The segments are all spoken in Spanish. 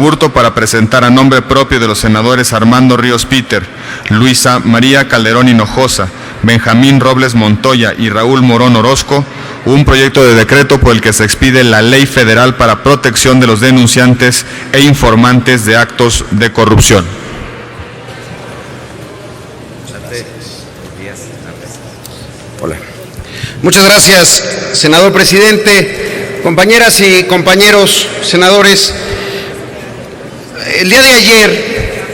Aburto para presentar a nombre propio de los senadores Armando Ríos Peter, Luisa María Calderón Hinojosa, Benjamín Robles Montoya y Raúl Morón Orozco, un proyecto de decreto por el que se expide la Ley Federal para Protección de los Denunciantes e Informantes de Actos de Corrupción. Hola. Muchas gracias, senador presidente, compañeras y compañeros senadores. El día de ayer,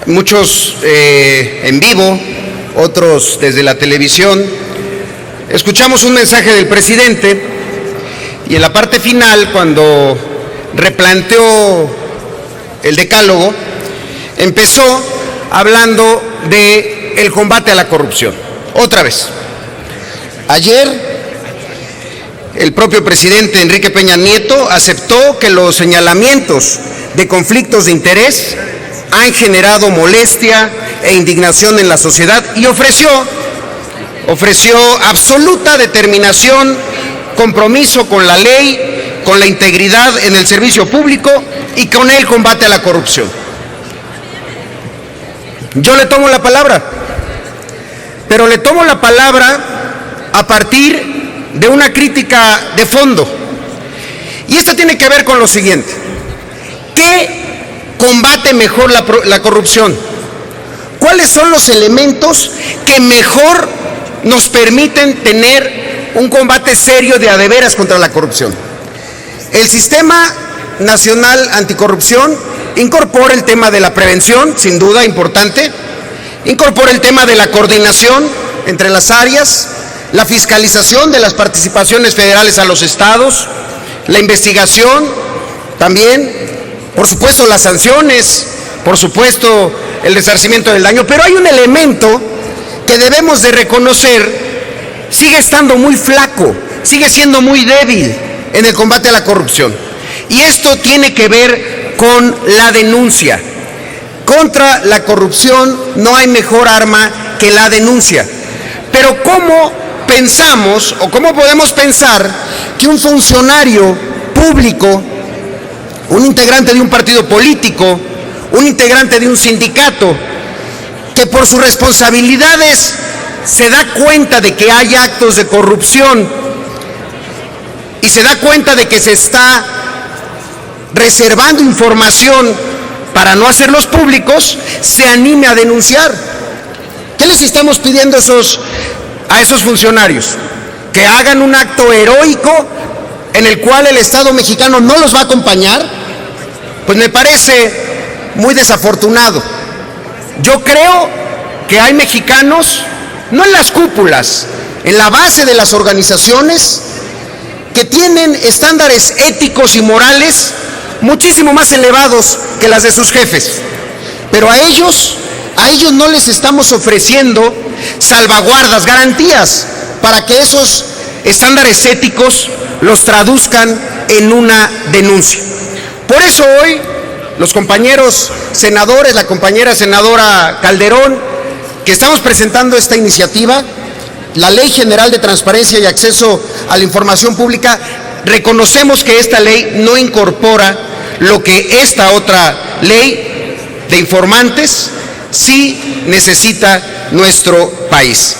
muchos en vivo, otros desde la televisión, escuchamos un mensaje del presidente y en la parte final, cuando replanteó el decálogo, empezó hablando del combate a la corrupción. Otra vez. Ayer, el propio presidente Enrique Peña Nieto aceptó que los señalamientos de conflictos de interés han generado molestia e indignación en la sociedad y ofreció absoluta determinación, compromiso con la ley, con la integridad en el servicio público y con el combate a la corrupción. Yo le tomo la palabra, pero le tomo la palabra a partir de una crítica de fondo. Y esta tiene que ver con lo siguiente. ¿Qué combate mejor la corrupción? ¿Cuáles son los elementos que mejor nos permiten tener un combate serio de a de veras contra la corrupción? El Sistema Nacional Anticorrupción incorpora el tema de la prevención, sin duda importante, incorpora el tema de la coordinación entre las áreas, la fiscalización de las participaciones federales a los estados, la investigación también, por supuesto las sanciones, por supuesto el resarcimiento del daño, pero hay un elemento que debemos de reconocer, sigue estando muy flaco, sigue siendo muy débil en el combate a la corrupción. Y esto tiene que ver con la denuncia. Contra la corrupción no hay mejor arma que la denuncia. Pero ¿cómo pensamos o cómo podemos pensar que un funcionario público, un integrante de un partido político, un integrante de un sindicato, que por sus responsabilidades se da cuenta de que hay actos de corrupción y se da cuenta de que se está reservando información para no hacerlos públicos, se anime a denunciar? ¿Qué les estamos pidiendo a esos funcionarios? Que hagan un acto heroico en el cual el Estado mexicano no los va a acompañar. Pues me parece muy desafortunado. Yo creo que hay mexicanos, no en las cúpulas, en la base de las organizaciones, que tienen estándares éticos y morales muchísimo más elevados que las de sus jefes. Pero a ellos no les estamos ofreciendo salvaguardas, garantías, para que esos estándares éticos los traduzcan en una denuncia. Por eso hoy los compañeros senadores, la compañera senadora Calderón, que estamos presentando esta iniciativa, la Ley General de Transparencia y Acceso a la Información Pública, reconocemos que esta ley no incorpora lo que esta otra ley de informantes sí necesita nuestro país.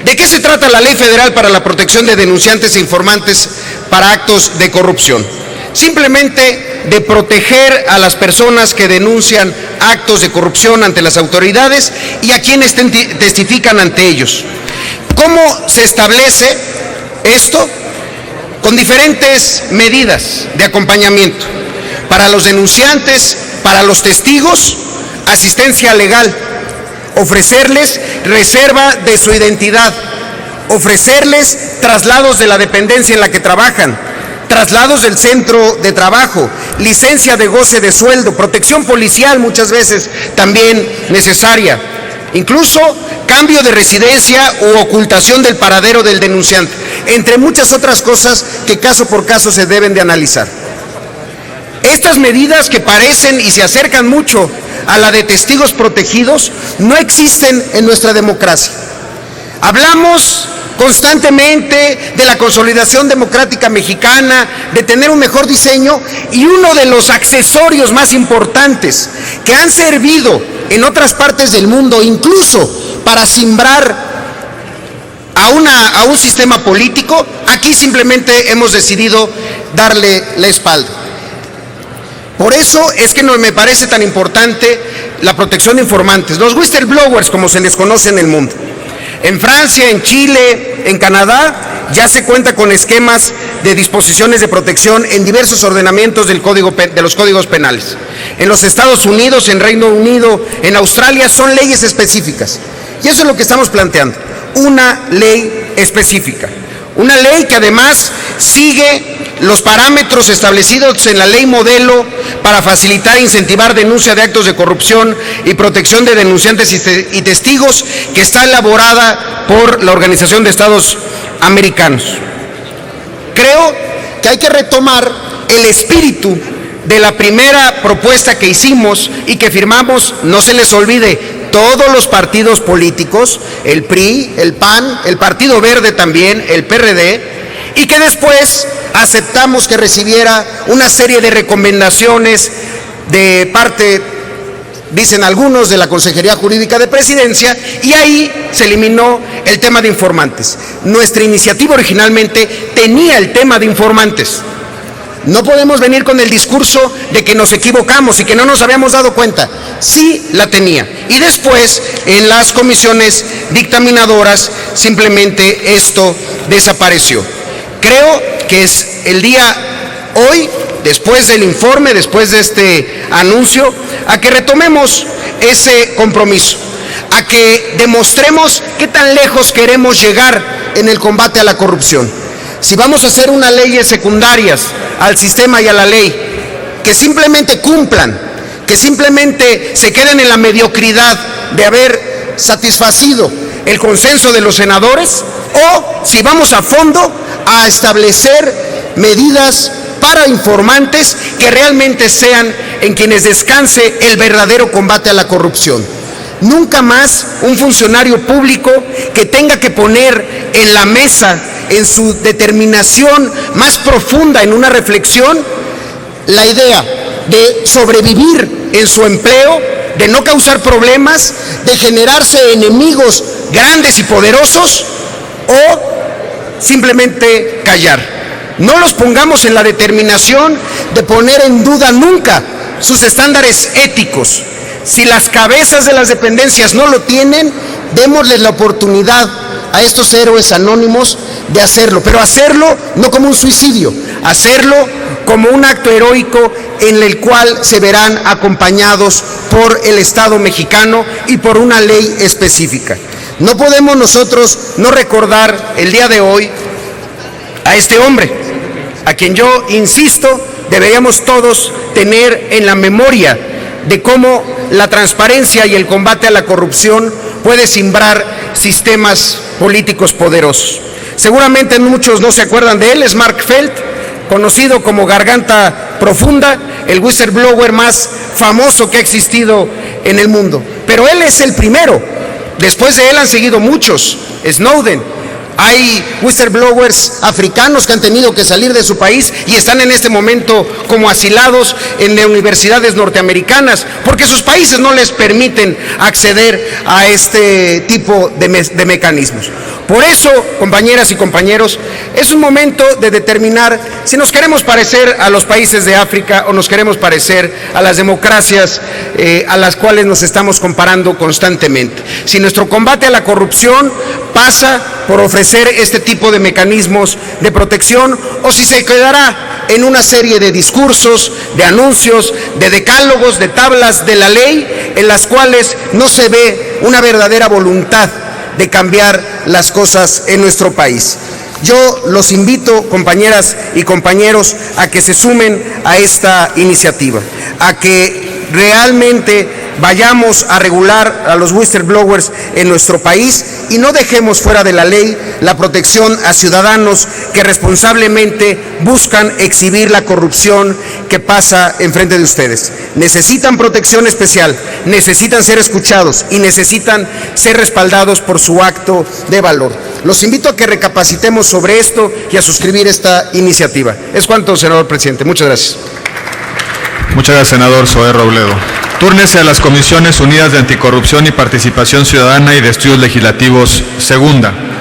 ¿De qué se trata la Ley Federal para la Protección de Denunciantes e Informantes para Actos de Corrupción? Simplemente de proteger a las personas que denuncian actos de corrupción ante las autoridades y a quienes testifican ante ellos. ¿Cómo se establece esto? Con diferentes medidas de acompañamiento. Para los denunciantes, para los testigos, asistencia legal, ofrecerles reserva de su identidad, ofrecerles traslados de la dependencia en la que trabajan, traslados del centro de trabajo, licencia de goce de sueldo, protección policial muchas veces también necesaria, incluso cambio de residencia u ocultación del paradero del denunciante, entre muchas otras cosas que caso por caso se deben de analizar. Estas medidas, que parecen y se acercan mucho a la de testigos protegidos, no existen en nuestra democracia. Hablamos constantemente de la consolidación democrática mexicana, de tener un mejor diseño, y uno de los accesorios más importantes que han servido en otras partes del mundo, incluso para simbrar a un sistema político, aquí simplemente hemos decidido darle la espalda. Por eso es que no me parece tan importante la protección de informantes, los whistleblowers, como se les conoce en el mundo. En Francia, en Chile, en Canadá, ya se cuenta con esquemas de disposiciones de protección en diversos ordenamientos de los códigos penales. En los Estados Unidos, en Reino Unido, en Australia, son leyes específicas. Y eso es lo que estamos planteando, una ley específica. Una ley que además sigue los parámetros establecidos en la ley modelo para facilitar e incentivar denuncia de actos de corrupción y protección de denunciantes y testigos, que está elaborada por la Organización de Estados Americanos. Creo que hay que retomar el espíritu de la primera propuesta que hicimos y que firmamos, no se les olvide, todos los partidos políticos, el PRI, el PAN, el Partido Verde también, el PRD, y que después aceptamos que recibiera una serie de recomendaciones de parte, dicen algunos, de la Consejería Jurídica de Presidencia, y ahí se eliminó el tema de informantes. Nuestra iniciativa originalmente tenía el tema de informantes. No podemos venir con el discurso de que nos equivocamos y que no nos habíamos dado cuenta. Sí la tenía. Y después, en las comisiones dictaminadoras, simplemente esto desapareció. Creo que es el día hoy, después del informe, después de este anuncio, a que retomemos ese compromiso, a que demostremos qué tan lejos queremos llegar en el combate a la corrupción. Si vamos a hacer unas leyes secundarias al sistema y a la ley, que simplemente cumplan, que simplemente se queden en la mediocridad de haber satisfacido el consenso de los senadores, o si vamos a fondo a establecer medidas para informantes que realmente sean en quienes descanse el verdadero combate a la corrupción. Nunca más un funcionario público que tenga que poner en la mesa, en su determinación más profunda, en una reflexión, la idea de sobrevivir en su empleo, de no causar problemas, de generarse enemigos grandes y poderosos, o simplemente callar. No los pongamos en la determinación de poner en duda nunca sus estándares éticos. Si las cabezas de las dependencias no lo tienen, démosles la oportunidad a estos héroes anónimos de hacerlo, pero hacerlo no como un suicidio, hacerlo como un acto heroico en el cual se verán acompañados por el Estado mexicano y por una ley específica. No podemos nosotros no recordar el día de hoy a este hombre, a quien yo insisto, deberíamos todos tener en la memoria de cómo la transparencia y el combate a la corrupción puede simbrar sistemas políticos poderosos. Seguramente muchos no se acuerdan de él, es Mark Felt, conocido como Garganta Profunda, el whistleblower más famoso que ha existido en el mundo. Pero él es el primero, después de él han seguido muchos, Snowden. Hay whistleblowers africanos que han tenido que salir de su país y están en este momento como asilados en universidades norteamericanas porque sus países no les permiten acceder a este tipo de mecanismos. Por eso, compañeras y compañeros, es un momento de determinar si nos queremos parecer a los países de África o nos queremos parecer a las democracias a las cuales nos estamos comparando constantemente. Si nuestro combate a la corrupción pasa por ofrecer este tipo de mecanismos de protección o si se quedará en una serie de discursos, de anuncios, de decálogos, de tablas de la ley en las cuales no se ve una verdadera voluntad de cambiar las cosas en nuestro país. Yo los invito, compañeras y compañeros, a que se sumen a esta iniciativa, a que realmente vayamos a regular a los whistleblowers en nuestro país y no dejemos fuera de la ley la protección a ciudadanos que responsablemente buscan exhibir la corrupción que pasa enfrente de ustedes. Necesitan protección especial, necesitan ser escuchados y necesitan ser respaldados por su acto de valor. Los invito a que recapacitemos sobre esto y a suscribir esta iniciativa. Es cuanto, senador presidente. Muchas gracias. Muchas gracias, senador Zoé Robledo. Túrnese a las Comisiones Unidas de Anticorrupción y Participación Ciudadana y de Estudios Legislativos, segunda.